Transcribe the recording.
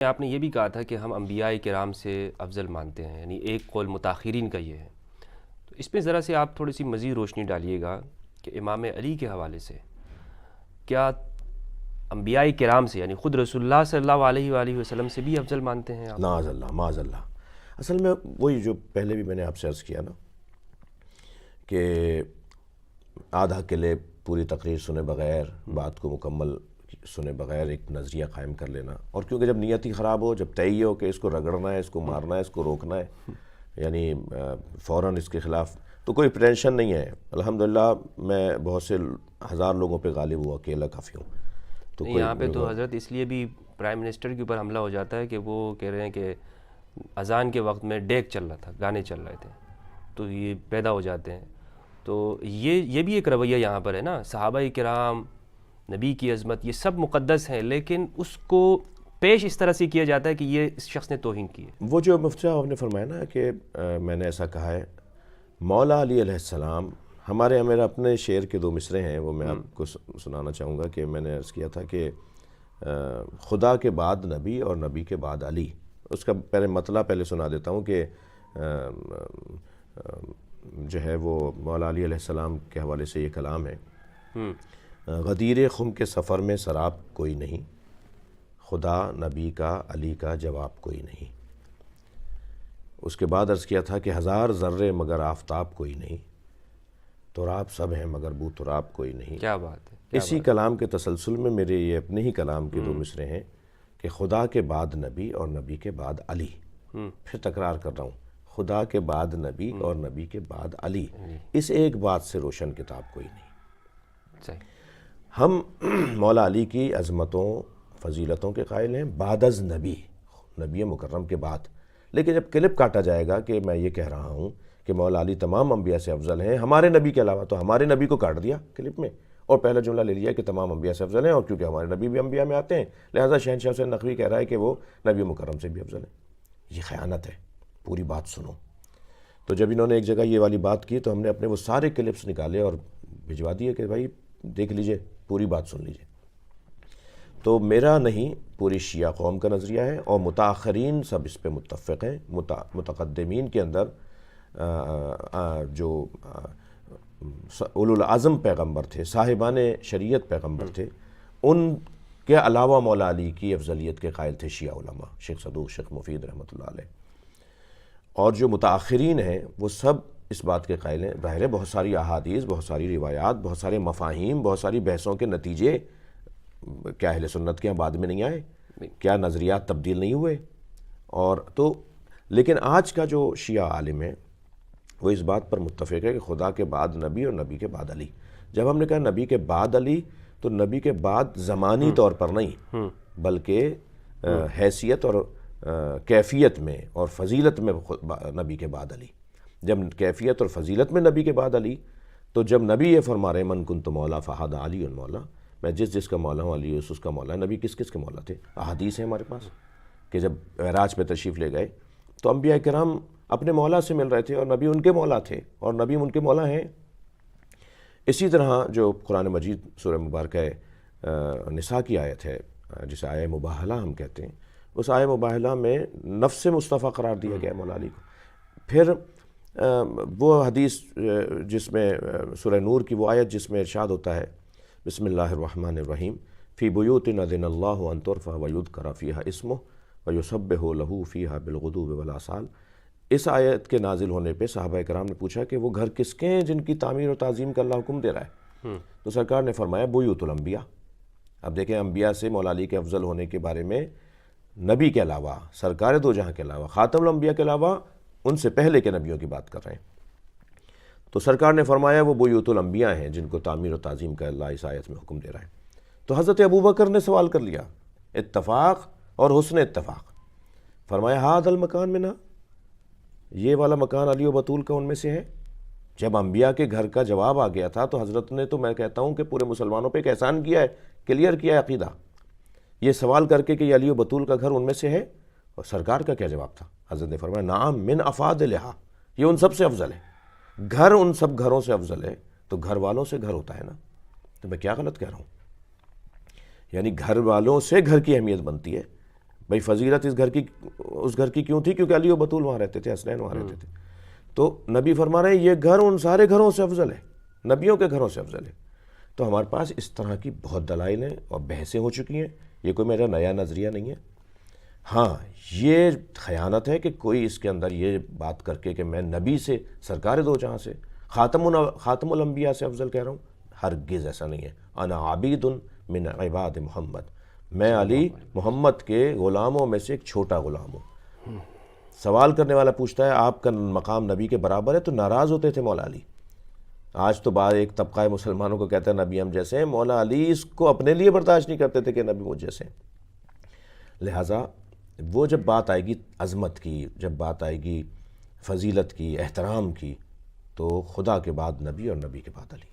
آپ نے یہ بھی کہا تھا کہ ہم انبیاء کرام سے افضل مانتے ہیں، یعنی ایک قول متاخرین کا یہ ہے، تو اس پہ ذرا سے آپ تھوڑی سی مزید روشنی ڈالیے گا کہ امام علی کے حوالے سے کیا انبیاء کرام سے یعنی خود رسول اللہ صلی اللہ علیہ وآلہ وسلم سے بھی افضل مانتے ہیں آپ؟ معاذ اللہ معاذ اللہ. اصل میں وہی جو پہلے بھی میں نے آپ سے عرض کیا نا کہ آدھا قلعے پوری تقریر سنے بغیر بات کو مکمل سنے بغیر ایک نظریہ قائم کر لینا، اور کیونکہ جب نیت ہی خراب ہو، جب طے ہو کہ اس کو رگڑنا ہے، اس کو مارنا ہے، اس کو روکنا ہے، یعنی فوراً اس کے خلاف، تو کوئی پریٹینشن نہیں ہے. الحمدللہ میں بہت سے ہزار لوگوں پہ غالب ہوا، اکیلا کافی ہوں. تو نہیں، یہاں پہ تو حضرت اس لیے بھی پرائم منسٹر کے اوپر حملہ ہو جاتا ہے کہ وہ کہہ رہے ہیں کہ اذان کے وقت میں ڈیک چل رہا تھا، گانے چل رہے تھے، تو یہ پیدا ہو جاتے ہیں. تو یہ بھی ایک رویہ یہاں پر ہے نا، صحابہ کرام، نبی کی عظمت، یہ سب مقدس ہیں، لیکن اس کو پیش اس طرح سے کیا جاتا ہے کہ یہ اس شخص نے توہین کی ہے. وہ جو مفتی صاحب نے فرمایا نا کہ میں نے ایسا کہا ہے، مولا علی علیہ السلام، میرے اپنے شعر کے دو مصرے ہیں، وہ میں آپ کو سنانا چاہوں گا کہ میں نے عرض کیا تھا کہ خدا کے بعد نبی اور نبی کے بعد علی. اس کا پہلے سنا دیتا ہوں کہ جو ہے وہ مولا علی علیہ السلام کے حوالے سے یہ کلام ہے. غدیر خم کے سفر میں سراب کوئی نہیں، خدا نبی کا علی کا جواب کوئی نہیں. اس کے بعد عرض کیا تھا کہ ہزار ذرے مگر آفتاب کوئی نہیں، تراب سب ہیں مگر بو تراب کوئی نہیں. کیا بات ہے! اسی کلام کے تسلسل میں میرے یہ اپنے ہی کلام کے دو مصرے ہیں کہ خدا کے بعد نبی اور نبی کے بعد علی. پھر تکرار کر رہا ہوں، خدا کے بعد نبی اور نبی کے بعد علی. اس ایک بات سے روشن کتاب کوئی نہیں. صحیح. ہم مولا علی کی عظمتوں فضیلتوں کے قائل ہیں بعد از نبی مکرم کے بعد. لیکن جب کلپ کاٹا جائے گا کہ میں یہ کہہ رہا ہوں کہ مولا علی تمام انبیاء سے افضل ہیں ہمارے نبی کے علاوہ، تو ہمارے نبی کو کاٹ دیا کلپ میں، اور پہلا جملہ لے لیا کہ تمام انبیاء سے افضل ہیں، اور کیونکہ ہمارے نبی بھی انبیاء میں آتے ہیں لہٰذا شہنشاہ حسین نقوی کہہ رہا ہے کہ وہ نبی مکرم سے بھی افضل ہیں. یہ خیانت ہے. پوری بات سنو. تو جب انہوں نے ایک جگہ یہ والی بات کی تو ہم نے اپنے وہ سارے کلپس نکالے اور بھجوا دیے کہ بھائی دیکھ لیجئے، پوری بات سن لیجئے. تو میرا نہیں، پوری شیعہ قوم کا نظریہ ہے، اور متاخرین سب اس پہ متفق ہیں. متقدمین کے اندر جو اولو العزم پیغمبر تھے، صاحبان شریعت پیغمبر تھے، ان کے علاوہ مولا علی کی افضلیت کے قائل تھے شیعہ علماء، شیخ صدوق، شیخ مفید رحمۃ اللہ علیہ. اور جو متاخرین ہیں وہ سب اس بات کے قائل ہیں. ظاہر ہے بہت ساری احادیث، بہت ساری روایات، بہت سارے مفاہیم، بہت ساری بحثوں کے نتیجے کیا اہل سنت کے یہاں بعد میں نہیں آئے؟ کیا نظریات تبدیل نہیں ہوئے؟ اور تو لیکن آج کا جو شیعہ عالم ہے وہ اس بات پر متفق ہے کہ خدا کے بعد نبی اور نبی کے بعد علی. جب ہم نے کہا نبی کے بعد علی، تو نبی کے بعد زمانی طور پر نہیں بلکہ حیثیت اور کیفیت میں اور فضیلت میں نبی کے بعد علی. جب کیفیت اور فضیلت میں نبی کے بعد علی، تو جب نبی یہ فرما رہے من کنت مولا فہذا علی المولا، میں جس کا مولا ہوں علی اس کا مولا. نبی کس کے مولا تھے؟ احادیث ہیں ہمارے پاس کہ جب معراج پہ تشریف لے گئے تو انبیاء کرام اپنے مولا سے مل رہے تھے، اور نبی ان کے مولا تھے، اور نبی ان کے مولا ہیں. اسی طرح جو قرآن مجید سورہ مبارکہ نساء کی آیت ہے جسے آیہ مباہلہ ہم کہتے ہیں، اس آیہ مباہلہ میں نفس مصطفیٰ قرار دیا گیا مولا علی کو. پھر وہ حدیث جس میں سورہ نور کی وہ آیت جس میں ارشاد ہوتا ہے بسم اللہ الرحمن الرحیم فی بیوت اذن اللہ ان ترفع ویذکر فیہا اسمہ ویسبح لہ فیہا بالغدو والآصال. اس آیت کے نازل ہونے پہ صحابہ کرام نے پوچھا کہ وہ گھر کس کے ہیں جن کی تعمیر و تعظیم کا اللہ حکم دے رہا ہے؟ تو سرکار نے فرمایا بیوت الانبیاء. اب دیکھیں انبیاء سے مولا علی کے افضل ہونے کے بارے میں نبی کے علاوہ، سرکار دو جہاں کے علاوہ، خاتم الانبیاء کے علاوہ ان سے پہلے کے نبیوں کی بات کر رہے ہیں. تو سرکار نے فرمایا وہ بیوت الانبیاء ہیں جن کو تعمیر و تعظیم کا اللہ اس آیت میں حکم دے رہا ہے. تو حضرت ابوبکر نے سوال کر لیا، اتفاق اور حسن اتفاق. فرمایا ھذا المکان منا، یہ والا مکان علی و بطول کا ان میں سے ہے. جب انبیاء کے گھر کا جواب آ گیا تھا تو حضرت نے، تو میں کہتا ہوں کہ پورے مسلمانوں پہ ایک احسان کیا ہے، کلیئر کیا ہے عقیدہ. یہ سوال کر کے کہ یہ علی و بطول کا گھر ان میں سے ہے، اور سرکار کا کیا جواب تھا؟ حضرت نے فرمایا نعم من افاضلھا، یہ ان سب سے افضل ہے. گھر ان سب گھروں سے افضل ہے تو گھر والوں سے گھر ہوتا ہے نا. تو میں کیا غلط کہہ رہا ہوں؟ یعنی گھر والوں سے گھر کی اہمیت بنتی ہے. بھائی فضیلت اس گھر کی کیوں تھی؟ کیونکہ علی و بطول وہاں رہتے تھے، حسنین وہاں رہتے تھے. تو نبی فرما رہے ہیں یہ گھر ان سارے گھروں سے افضل ہے، نبیوں کے گھروں سے افضل ہے. تو ہمارے پاس اس طرح کی بہت دلائل ہیں اور بحثیں ہو چکی ہیں، یہ کوئی میرا نیا نظریہ نہیں ہے. ہاں یہ خیانت ہے کہ کوئی اس کے اندر یہ بات کر کے کہ میں نبی سے، سرکار دو جہاں سے، خاتم الانبیاء سے افضل کہہ رہا ہوں. ہرگز ایسا نہیں ہے. انا عبید من عباد محمد، میں علی محمد کے غلاموں میں سے ایک چھوٹا غلام ہوں. سوال کرنے والا پوچھتا ہے آپ کا مقام نبی کے برابر ہے، تو ناراض ہوتے تھے مولا علی. آج تو بعد ایک طبقہ مسلمانوں کو کہتا ہے نبی ہم جیسے ہیں، مولا علی اس کو اپنے لیے برداشت نہیں کرتے تھے کہ نبی مجھ جیسے ہیں. لہٰذا وہ جب بات آئے گی عظمت کی، جب بات آئے گی فضیلت کی، احترام کی، تو خدا کے بعد نبی اور نبی کے بعد علی.